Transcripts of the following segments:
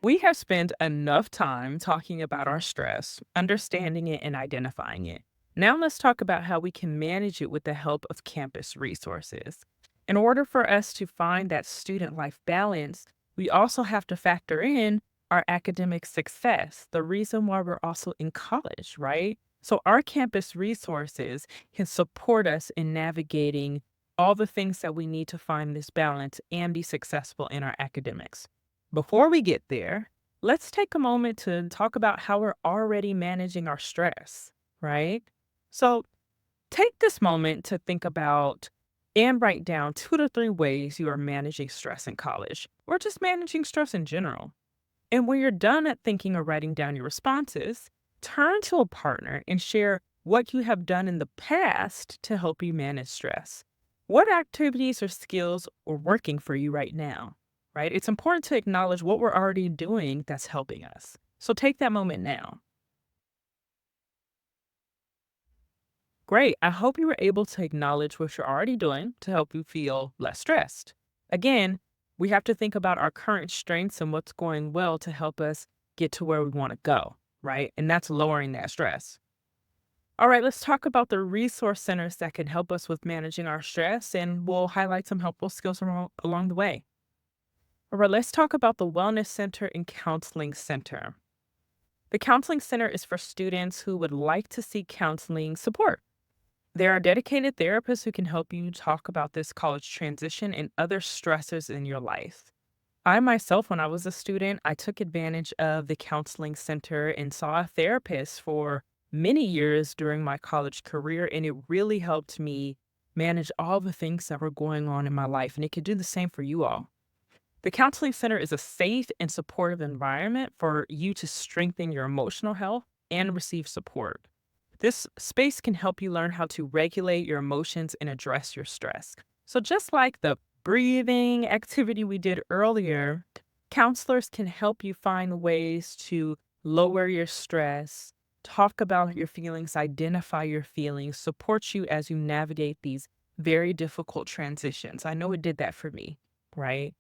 We have spent enough time talking about our stress, understanding it, and identifying it. Now let's talk about how we can manage it with the help of campus resources. In order for us to find that student life balance, we also have to factor in our academic success, the reason why we're also in college, right? So, our campus resources can support us in navigating all the things that we need to find this balance and be successful in our academics. Before we get there, let's take a moment to talk about how we're already managing our stress, right? So, take this moment to think about and write down 2 to 3 ways you are managing stress in college or just managing stress in general. And when you're done at thinking or writing down your responses, turn to a partner and share what you have done in the past to help you manage stress. What activities or skills are working for you right now? Right? It's important to acknowledge what we're already doing that's helping us. So take that moment now. Great. I hope you were able to acknowledge what you're already doing to help you feel less stressed. Again, we have to think about our current strengths and what's going well to help us get to where we want to go, right? And that's lowering that stress. All right, let's talk about the resource centers that can help us with managing our stress, and we'll highlight some helpful skills along the way. All right, let's talk about the Wellness Center and Counseling Center. The Counseling Center is for students who would like to seek counseling support. There are dedicated therapists who can help you talk about this college transition and other stressors in your life. I myself, when I was a student, I took advantage of the counseling center and saw a therapist for many years during my college career, and it really helped me manage all the things that were going on in my life. And it could do the same for you all. The counseling center is a safe and supportive environment for you to strengthen your emotional health and receive support. This space can help you learn how to regulate your emotions and address your stress. So, just like the breathing activity we did earlier, counselors can help you find ways to lower your stress, talk about your feelings, identify your feelings, support you as you navigate these very difficult transitions. I know it did that for me, right?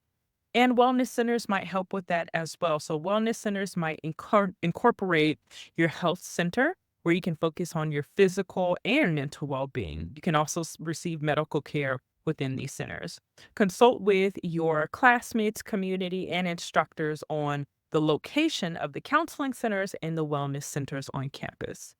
And wellness centers might help with that as well. So, wellness centers might incorporate your health center where you can focus on your physical and mental well being. You can also receive medical care within these centers. Consult with your classmates, community, and instructors on the location of the counseling centers and the wellness centers on campus.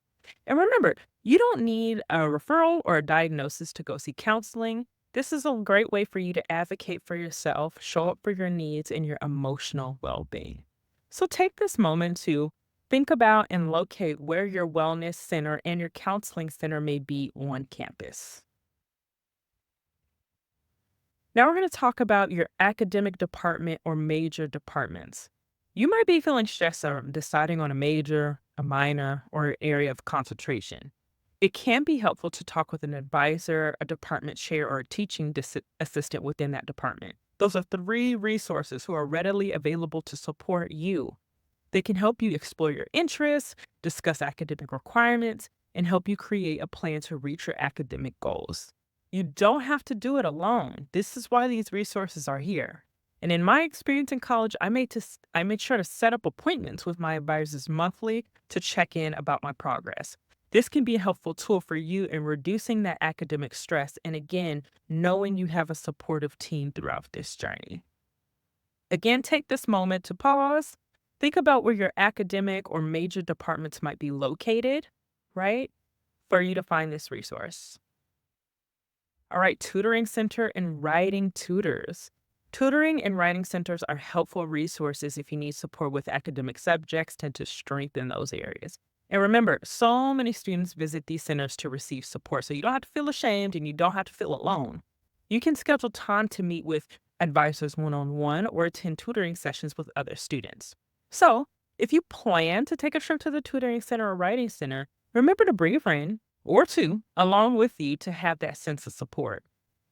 And remember, you don't need a referral or a diagnosis to go see counseling. This is a great way for you to advocate for yourself, show up for your needs, and your emotional well being. So take this moment to think about and locate where your wellness center and your counseling center may be on campus. Now we're going to talk about your academic department or major departments. You might be feeling stressed or deciding on a major, a minor, or an area of concentration. It can be helpful to talk with an advisor, a department chair, or a teaching assistant within that department. Those are 3 resources who are readily available to support you. They can help you explore your interests, discuss academic requirements, and help you create a plan to reach your academic goals. You don't have to do it alone. This is why these resources are here. And in my experience in college, I made sure to set up appointments with my advisors monthly to check in about my progress. This can be a helpful tool for you in reducing that academic stress and again, knowing you have a supportive team throughout this journey. Again, take this moment to pause. Think about where your academic or major departments might be located, right? For you to find this resource. All right, tutoring center and writing tutors. Tutoring and writing centers are helpful resources if you need support with academic subjects, tend to strengthen those areas. And remember, so many students visit these centers to receive support, so you don't have to feel ashamed and you don't have to feel alone. You can schedule time to meet with advisors one on one or attend tutoring sessions with other students. So, if you plan to take a trip to the tutoring center or writing center, remember to bring a friend or two along with you to have that sense of support.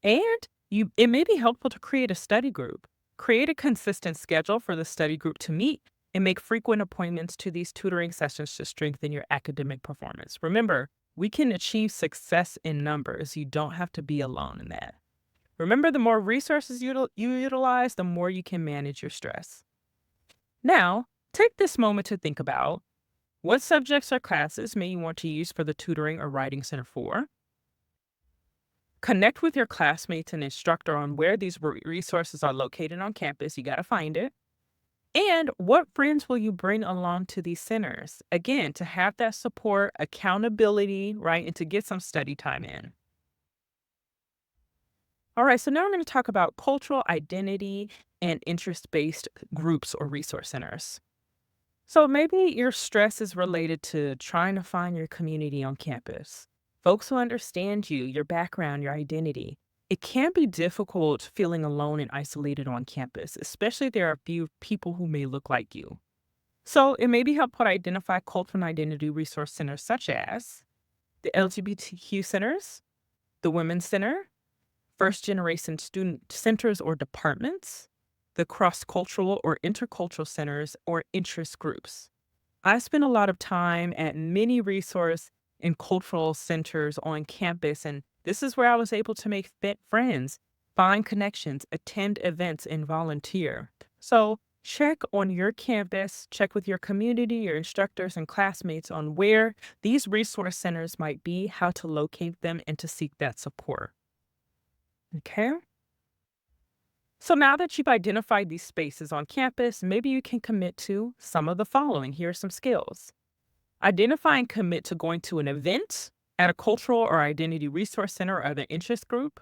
And it may be helpful to create a study group. Create a consistent schedule for the study group to meet and make frequent appointments to these tutoring sessions to strengthen your academic performance. Remember, we can achieve success in numbers. You don't have to be alone in that. Remember, the more resources you utilize, the more you can manage your stress. Now, take this moment to think about what subjects or classes may you want to use for the tutoring or writing center for. Connect with your classmates and instructor on where these resources are located on campus. You got to find it. And what friends will you bring along to these centers? Again, to have that support, accountability, right? And to get some study time in. All right, so now we're going to talk about cultural identity and interest based groups or resource centers. So maybe your stress is related to trying to find your community on campus, folks who understand you, your background, your identity. It can be difficult feeling alone and isolated on campus, especially if there are a few people who may look like you. So it may be helpful to identify cultural and identity resource centers such as the LGBTQ centers, the Women's Center, first generation student centers or departments, the cross cultural or intercultural centers or interest groups. I spent a lot of time at many resource and cultural centers on campus, and this is where I was able to make fit friends, find connections, attend events, and volunteer. So, check on your campus, check with your community, your instructors, and classmates on where these resource centers might be, how to locate them, and to seek that support. Okay? So now that you've identified these spaces on campus, maybe you can commit to some of the following. Here are some skills. Identify and commit to going to an event at a cultural or identity resource center or other interest group.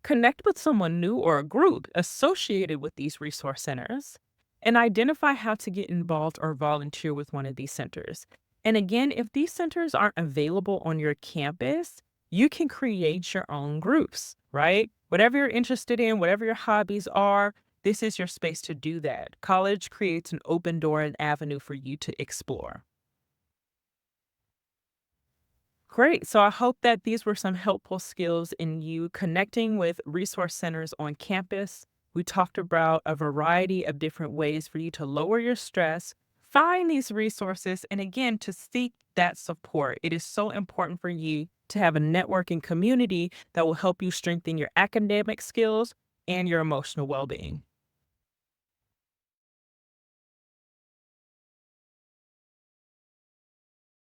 Connect with someone new or a group associated with these resource centers. And identify how to get involved or volunteer with one of these centers. And again, if these centers aren't available on your campus, you can create your own groups, right? Whatever you're interested in, whatever your hobbies are, this is your space to do that. College creates an open door and avenue for you to explore. Great. So I hope that these were some helpful skills in you connecting with resource centers on campus. We talked about a variety of different ways for you to lower your stress, find these resources, and again, to seek that support. It is so important for you to have a networking community that will help you strengthen your academic skills and your emotional well being.